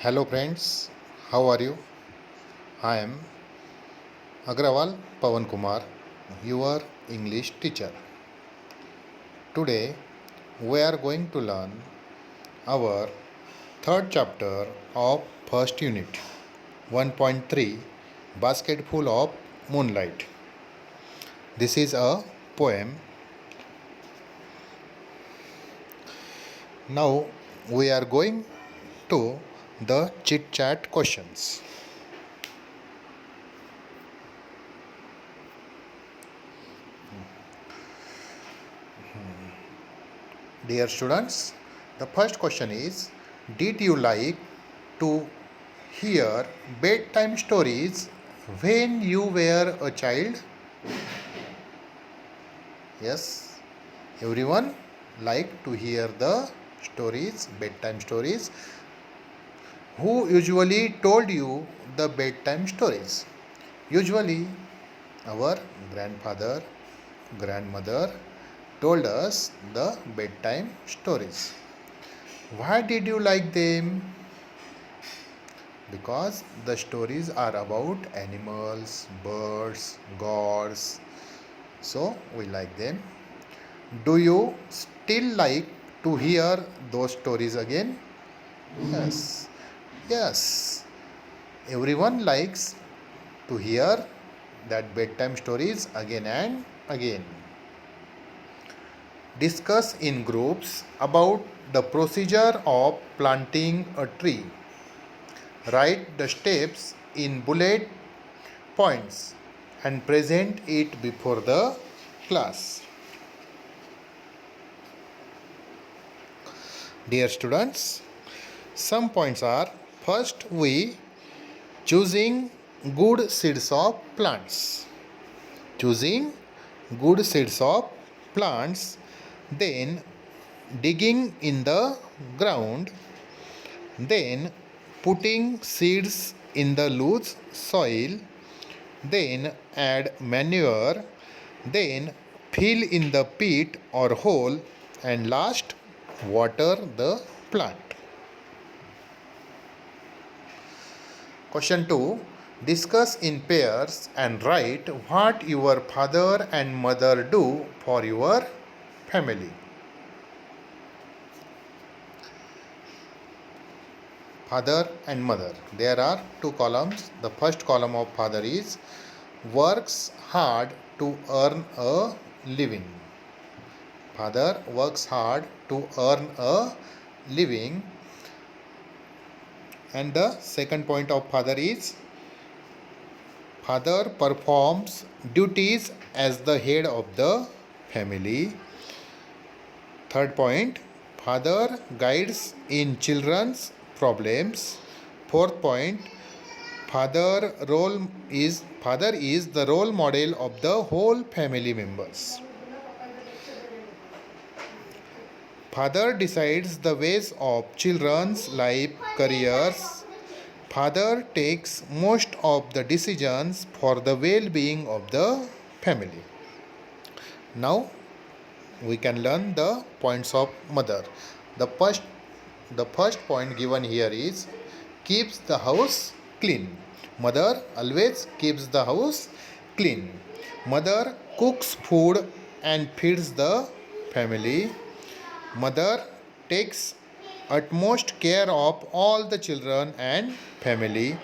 Hello friends, how are you? I am Agrawal Pawan Kumar, your English teacher. Today we are going to learn our third chapter of first unit 1.3 Basket Full of Moonlight. This is a poem. Now we are going to the chit chat questions. Dear students, the first question is: did you like to hear bedtime stories when you were a child? Yes, everyone like to hear the stories, bedtime stories. Who usually told you the bedtime stories? Usually, our grandfather, grandmother told us the bedtime stories. Why did you like them? Because the stories are about animals, birds, gods. So we like them. Do you still like to hear those stories again? Yes. Yes. Everyone likes to hear that bedtime stories again and again. Discuss in groups about the procedure of planting a tree. Write the steps in bullet points and present it before the class. Dear students, some points are: first, we choosing good seeds of plants. Choosing good seeds of plants, then digging in the ground, then putting seeds in the loose soil, then add manure, then fill in the pit or hole, and last water the plant. Question 2. Discuss in pairs and write what your father and mother do for your family. Father and mother. There are two columns. The first column of father is works hard to earn a living. Father works hard to earn a living. And the second point of father is father performs duties as the head of the family. Third point, father guides in children's problems. Fourth point, father is the role model of the whole family members. Father decides the ways of children's life careers. Father takes most of the decisions for the well-being of the family. Now we can learn the points of mother. The first the first point given here is keeps the house clean. Mother always keeps the house clean. Mother cooks food and feeds the family. Mother takes utmost care of all the children and family.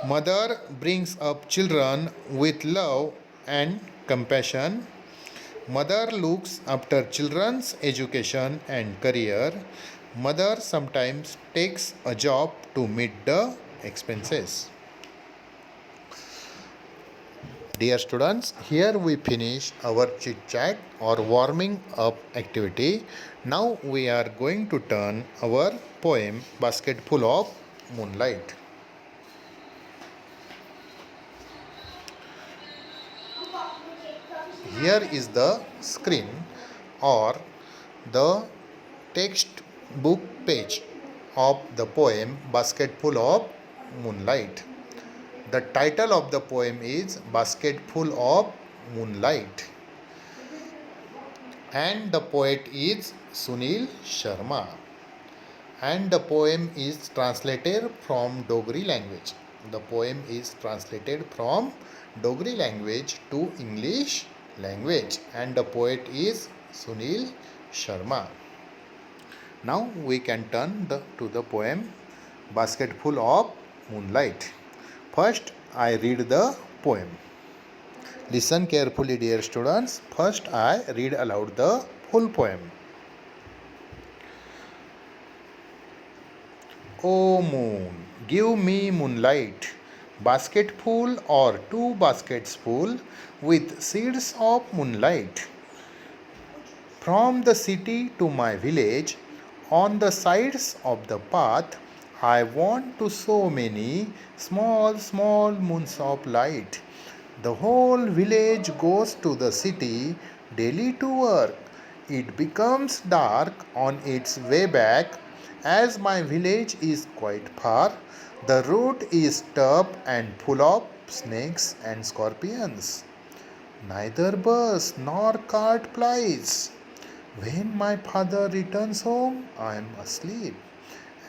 Mother brings up children with love and compassion. Mother looks after children's education and career. Mother sometimes takes a job to meet the expenses. Dear students, here we finish our chit chat or warming up activity. Now we are going to turn our poem Basket Full of Moonlight. Here is the screen or the textbook page of the poem Basket Full of Moonlight. The title of the poem is Basket Full of Moonlight, and the poet is Sunil Sharma. and the poem is translated from Dogri language. The poem is translated from Dogri language to English language, and the poet is Sunil Sharma. Now we can turn to the poem Basketful of Moonlight. First, I read the poem. Listen carefully, dear students. First, I read aloud the full poem. O moon, give me moonlight, basketful or two baskets full with seeds of moonlight. From the city to my village, on the sides of the path, I want to so many small, small moons of light. The whole village goes to the city daily to work. It becomes dark on its way back. As my village is quite far, the road is tough and full of snakes and scorpions. Neither bus nor cart plies. When my father returns home, I am asleep,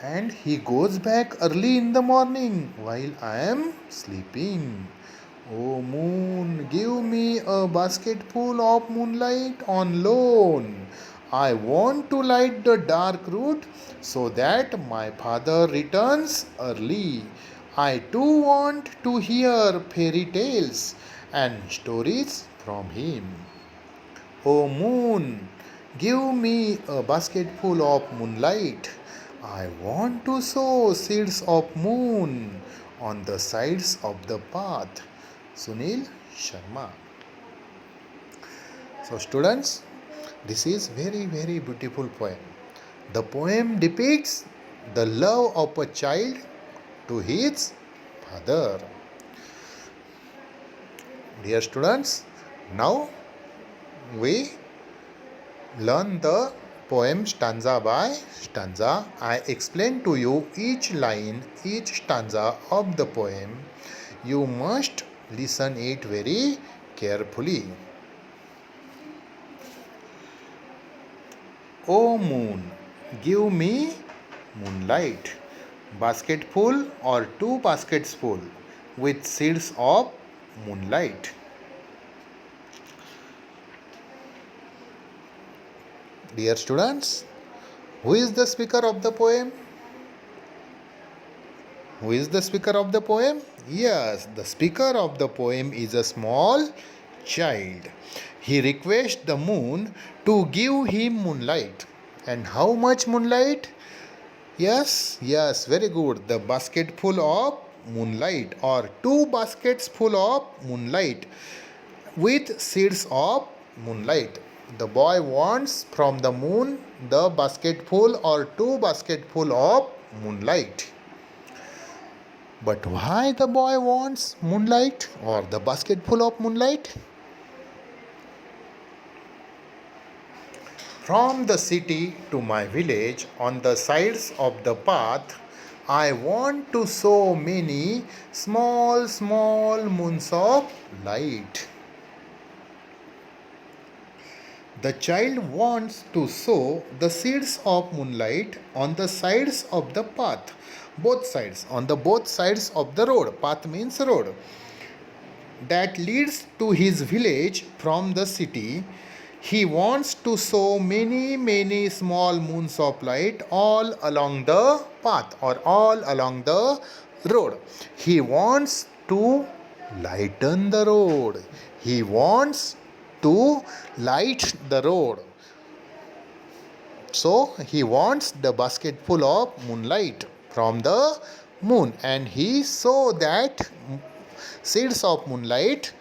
and he goes back early in the morning while I am sleeping. O moon, give me a basketful of moonlight on loan. I want to light the dark route so that my father returns early. I too want to hear fairy tales and stories from him. O moon, give me a basketful of moonlight. I want to sow seeds of moon on the sides of the path. Sunil Sharma. So students, this is very very beautiful poem. The poem depicts the love of a child to his father. Dear students, now we learn the poem stanza by stanza. I explain to you each line, each stanza of the poem. You must listen it very carefully. O moon, give me moonlight, basketful or two baskets full with seeds of moonlight. Dear students, who is the speaker of the poem? Who is the speaker of the poem? Yes, the speaker of the poem is a small child. He requests the moon to give him moonlight. And how much moonlight? Yes, very good. The basket full of moonlight, or two baskets full of moonlight with seeds of moonlight. The boy wants from the moon the basketful or two basketful of moonlight. But why the boy wants moonlight or the basketful of moonlight? From the city to my village, on the sides of the path, I want to sow many small, small moons of light. The child wants to sow the seeds of moonlight on the sides of the path, both sides, on the both sides of the road. Path means road that leads to his village from the city. He wants to sow many, many small moons of light all along the path or all along the road. He wants to lighten the road. He wants to light the road. So he wants the basket full of moonlight from the moon, and he sow that seeds of moonlight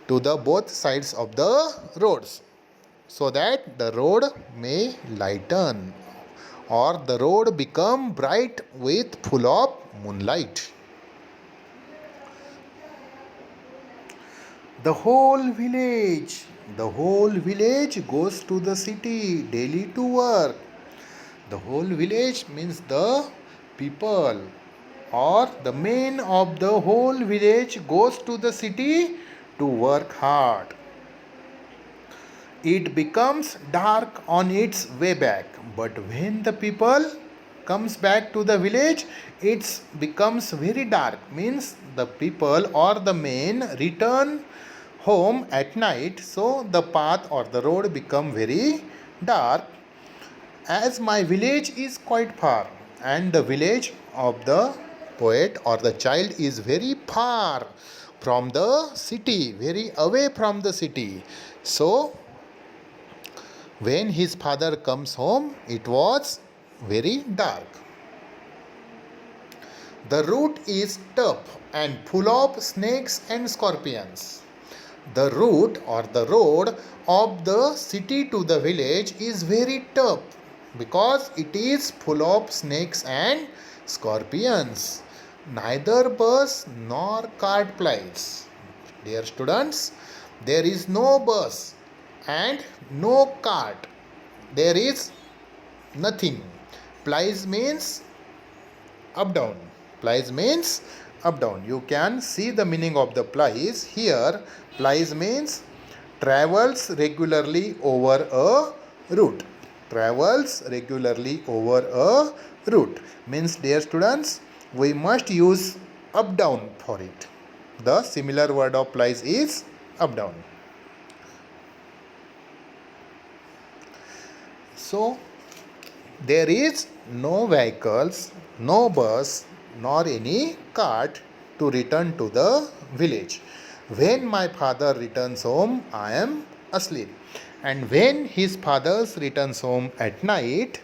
to the both sides of the roads, so that the road may lighten or the road become bright with full of moonlight. The whole village goes to the city daily to work. The whole village means the people, or the men of the whole village goes to the city to work hard. It becomes dark on its way back, but when the people comes back to the village, it becomes very dark. Means the people or the men return home at night, so the path or the road become very dark. As my village is quite far, and the village of the poet or the child is very far from the city, very away from the city. So when his father comes home, it was very dark. The route is tough and full of snakes and scorpions. The route or the road of the city to the village is very tough because it is full of snakes and scorpions. Neither bus nor cart plies. Dear students, there is no bus and no cart. There is nothing. Plies means up down. Plies means up down. You can see the meaning of the plies here. Plies means travels regularly over a route. Travels regularly over a route means, dear students, we must use up down for it. The similar word of plies is up down. So there is no vehicles, no bus, nor any cart to return to the village. When my father returns home, I am asleep. And when his father returns home at night,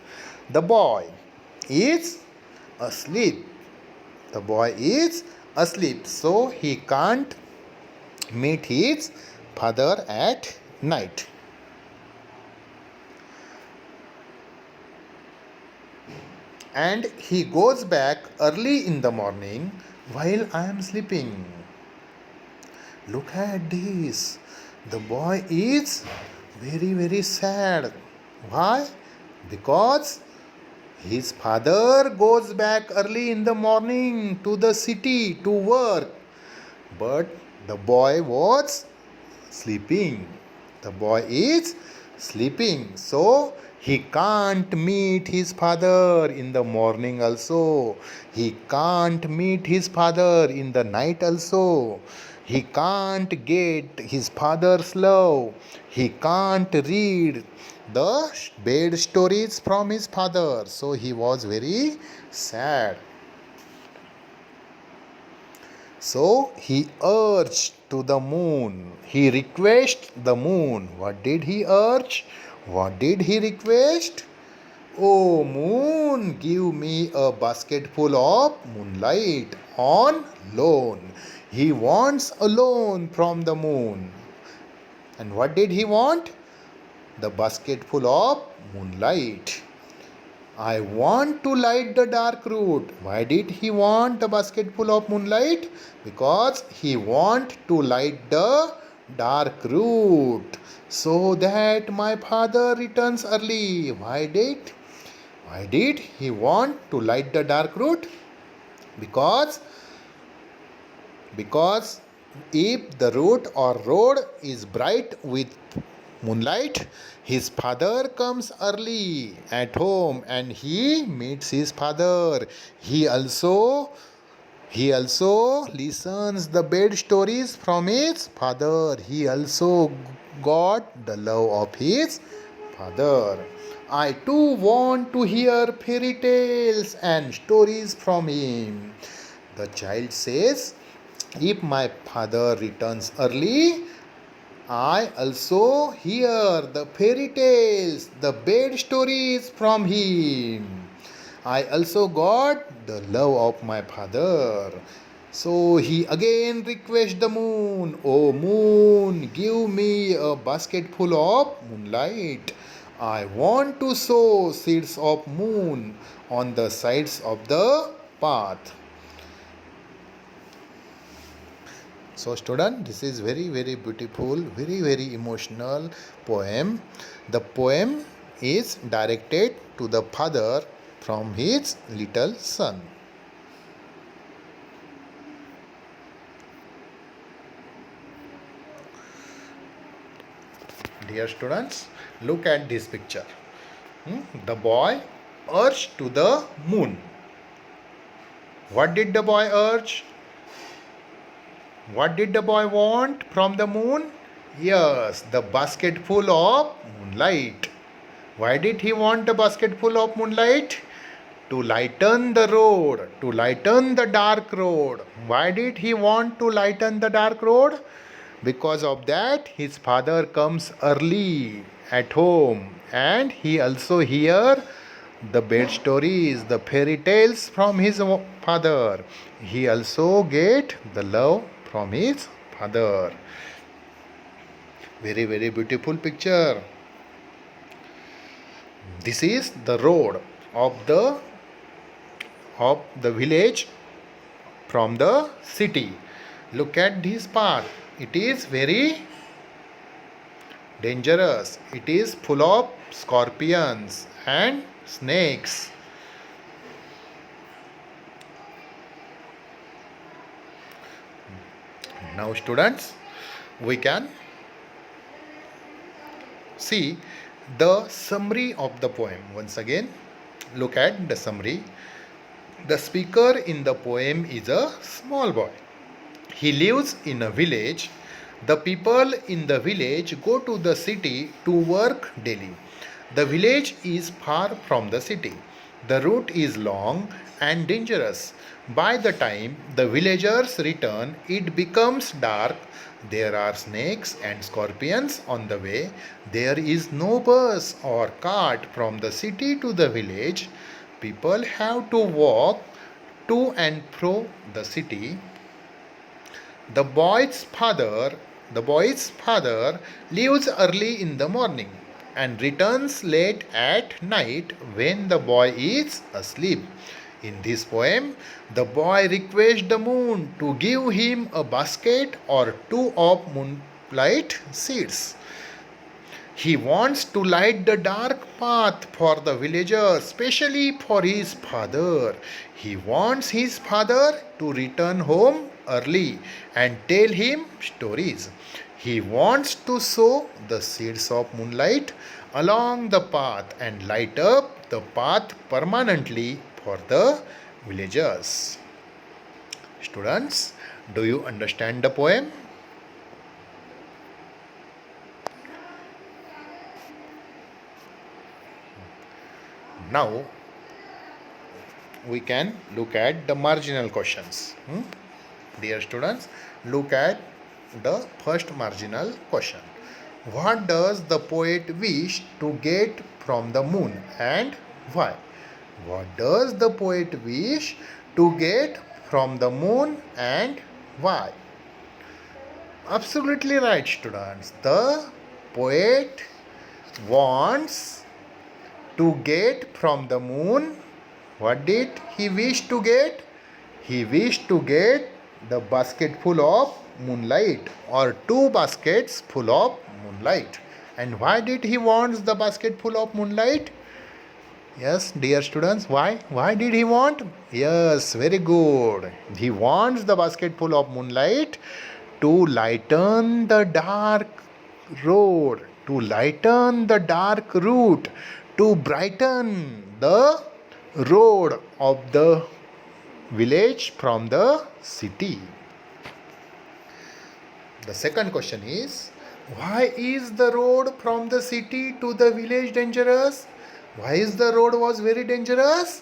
the boy is asleep. The boy is asleep, so he can't meet his father at night. And he goes back early in the morning while I am sleeping. Look at this. The boy is very, very sad. Why? Because his father goes back early in the morning to the city to work. But the boy was sleeping. The boy is sleeping. So he can't meet his father in the morning also. He can't meet his father in the night also. He can't get his father's love. He can't read the bed stories from his father. So he was very sad. So he urged to the moon. He requested the moon. What did he urge? What did he request? Oh moon, give me a basketful of moonlight on loan. He wants a loan from the moon. And what did he want? The basketful of moonlight. I want to light the dark route. Why did he want the basketful of moonlight? Because he want to light the dark route so that my father returns early. Why did he want to light the dark route? Because if the route or road is bright with moonlight, his father comes early at home and he meets his father. He also listens the bed stories from his father. He also got the love of his father. I too want to hear fairy tales and stories from him. The child says, if my father returns early, I also hear the fairy tales, the bed stories from him. I also got the love of my father. So he again requests the moon, oh moon, give me a basketful of moonlight. I want to sow seeds of moon on the sides of the path. So student, this is very, very beautiful, very, very emotional poem. The poem is directed to the father from his little son. Dear students, look at this picture. The boy urged to the moon. What did the boy urge? What did the boy want from the moon? Yes, the basket full of moonlight. Why did he want a basket full of moonlight? To lighten the road, to lighten the dark road. Why did he want to lighten the dark road? Because of that, his father comes early at home and he also hear the bed stories, the fairy tales from his father. He also get the love from his father. Very, very beautiful picture. This is the road of the village from the city. Look at this path. It is very dangerous. It is full of scorpions and snakes. Now, students, we can see the summary of the poem. Once again, look at the summary. The speaker in the poem is a small boy. He lives in a village. The people in the village go to the city to work daily. The village is far from the city. The route is long and dangerous. By the time the villagers return, it becomes dark. There are snakes and scorpions on the way. There is no bus or cart from the city to the village. People have to walk to and fro the city. The boy's father, the boy's father leaves early in the morning and returns late at night when the boy is asleep. In this poem, the boy requests the moon to give him a basket or two of moonlight seeds. He wants to light the dark path for the villagers, especially for his father. He wants his father to return home early and tell him stories. He wants to sow the seeds of moonlight along the path and light up the path permanently for the villagers. Students, do you understand the poem? Now we can look at the marginal questions. Dear students, look at the first marginal question. What does the poet wish to get from the moon and why? What does the poet wish to get from the moon and why? Absolutely right, students. The poet wants to get from the moon. What did he wish to get? He wished to get the basket full of moonlight or two baskets full of moonlight. And why did he want the basket full of moonlight? Yes, dear students, why? Why did he want? Yes, very good. He wants the basket full of moonlight to lighten the dark road, to lighten the dark route, to brighten the road of the village from the city. The second question is, why is the road from the city to the village dangerous? Why is the road was very dangerous?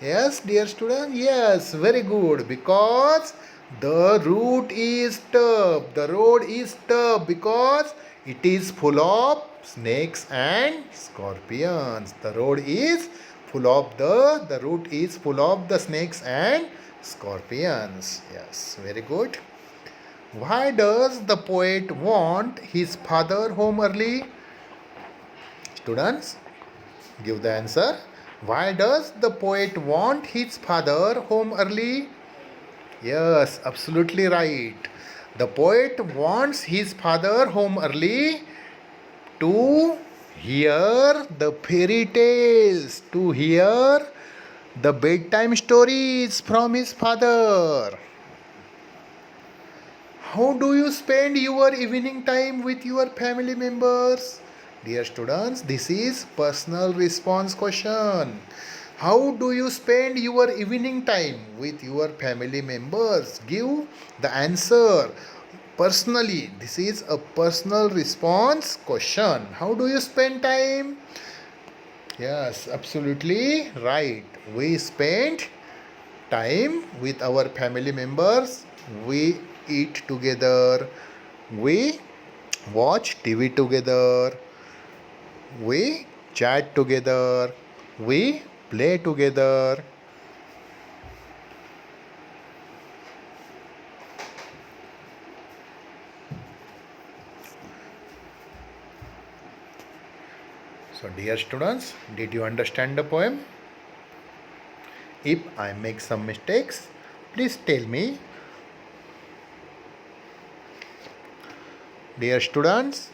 Yes, dear student, yes, very good. Because the route is tough. The road is tough because it is full of snakes and scorpions. The road is full of the route is full of the snakes and scorpions. Yes, very good. Why does the poet want his father home early? Students, give the answer. Why does the poet want his father home early? Yes, absolutely right. The poet wants his father home early to hear the fairy tales, to hear the bedtime stories from his father. How do you spend your evening time with your family members? Dear students, this is personal response question. How do you spend your evening time with your family members? Give the answer personally. This is a personal response question. How do you spend time? Yes, absolutely right. We spend time with our family members. We eat together. We watch TV together. We chat together. We play together. So, dear students, did you understand the poem? If I make some mistakes, please tell me. Dear students,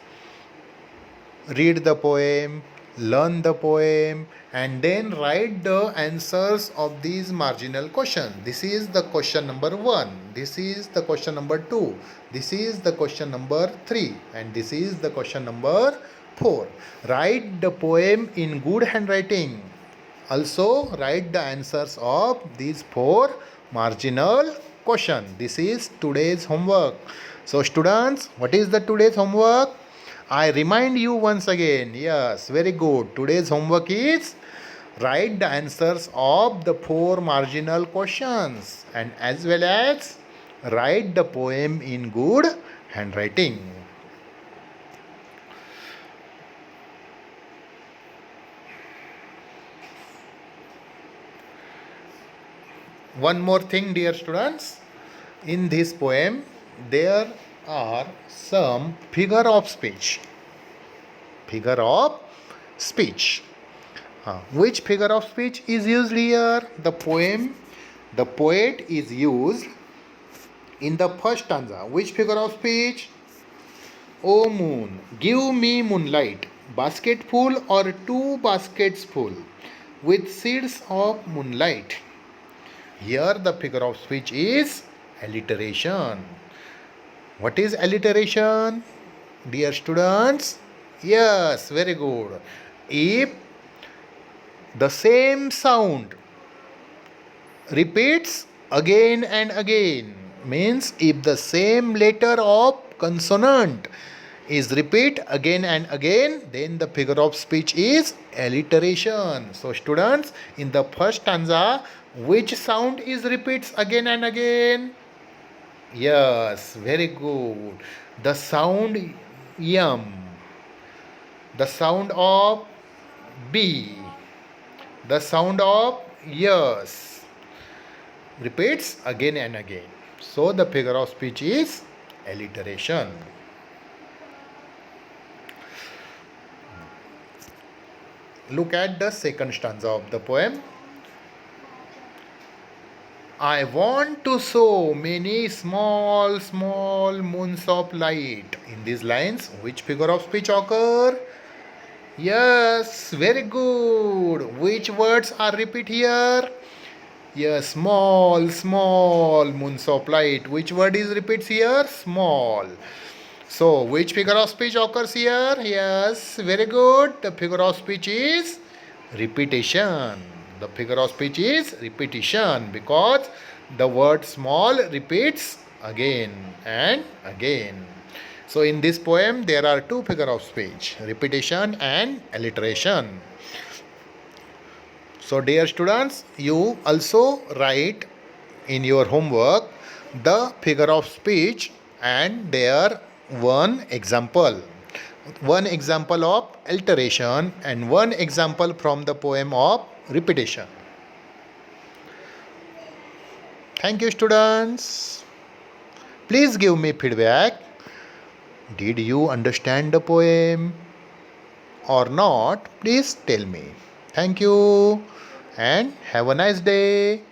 read the poem, learn the poem, and then write the answers of these marginal questions. This is the question number 1. This is the question number 2. This is the question number 3. And this is the question number 4. Write the poem in good handwriting. Also, write the answers of these 4 marginal questions. This is today's homework. So, students, what is the today's homework? I remind you once again. Yes, very good. Today's homework is write the answers of the 4 marginal questions and as well as write the poem in good handwriting. One more thing, dear students. In this poem, there are some figure of speech. Figure of speech. Which figure of speech is used here? The poet is used in the first stanza. Which figure of speech? O moon, give me moonlight, basketful or 2 baskets full, with seeds of moonlight. Here the figure of speech is alliteration. What is alliteration, dear students? Yes, very good. If the same sound repeats again and again, means if the same letter of consonant is repeat again and again, then the figure of speech is alliteration. So students, in the first stanza, which sound is repeats again and again? Yes, very good. The sound yum, the sound of b, the sound of yes repeats again and again. So the figure of speech is alliteration. Look at the second stanza of the poem. I want to show many small, small moons of light. In these lines, which figure of speech occur? Yes, very good. Which words are repeat here? Yes, small, small moons of light. Which word is repeats here? Small. So, which figure of speech occurs here? Yes, very good. The figure of speech is repetition. The figure of speech is repetition because the word small repeats again and again. So, in this poem, there are 2 figure of speech, repetition and alliteration. So, dear students, you also write in your homework the figure of speech and their one example of alteration and one example from the poem of repetition. Thank you, students. Please give me feedback. Did you understand the poem or not? Please tell me. Thank you and have a nice day.